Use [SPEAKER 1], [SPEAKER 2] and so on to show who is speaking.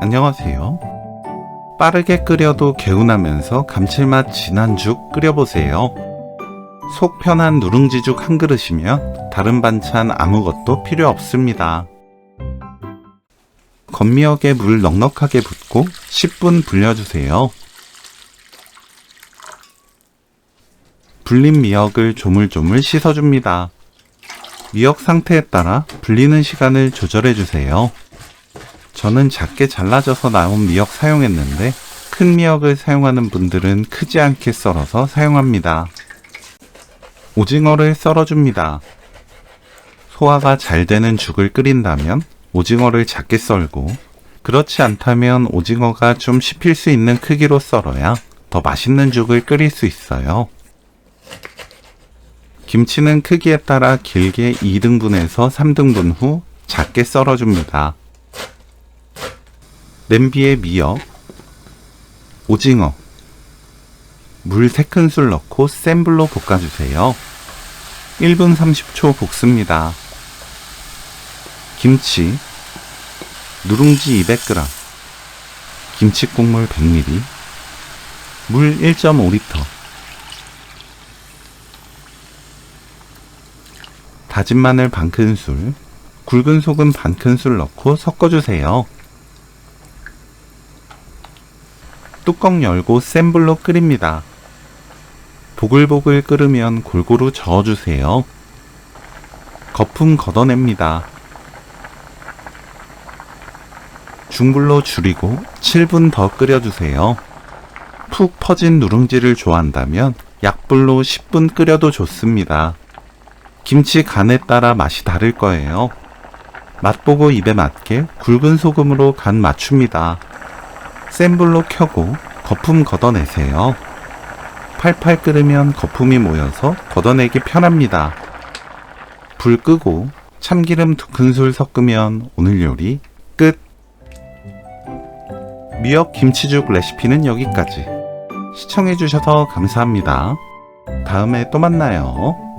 [SPEAKER 1] 안녕하세요. 빠르게 끓여도 개운하면서 감칠맛 진한 죽 끓여보세요. 속 편한 누룽지죽 한 그릇이면 다른 반찬 아무것도 필요 없습니다. 겉미역에 물 넉넉하게 붓고 10분 불려주세요. 불린 미역을 조물조물 씻어줍니다. 미역 상태에 따라 불리는 시간을 조절해주세요. 저는 작게 잘라져서 나온 미역 사용했는데 큰 미역을 사용하는 분들은 크지 않게 썰어서 사용합니다. 오징어를 썰어줍니다. 소화가 잘 되는 죽을 끓인다면 오징어를 작게 썰고, 그렇지 않다면 오징어가 좀 씹힐 수 있는 크기로 썰어야 더 맛있는 죽을 끓일 수 있어요. 김치는 크기에 따라 길게 2등분에서 3등분 후 작게 썰어줍니다. 냄비에 미역, 오징어, 물 3큰술 넣고 센 불로 볶아주세요. 1분 30초 볶습니다. 김치, 누룽지 200g, 김치 국물 100ml, 물 1.5L, 다진 마늘 반큰술, 굵은 소금 반큰술 넣고 섞어주세요. 뚜껑 열고 센 불로 끓입니다. 보글보글 끓으면 골고루 저어주세요. 거품 걷어냅니다. 중불로 줄이고 7분 더 끓여주세요. 푹 퍼진 누룽지를 좋아한다면 약불로 10분 끓여도 좋습니다. 김치 간에 따라 맛이 다를 거예요. 맛보고 입에 맞게 굵은 소금으로 간 맞춥니다. 센 불로 켜고 거품 걷어내세요. 팔팔 끓으면 거품이 모여서 걷어내기 편합니다. 불 끄고 참기름 2큰술 섞으면 오늘 요리 끝! 미역 김치죽 레시피는 여기까지. 시청해주셔서 감사합니다. 다음에 또 만나요.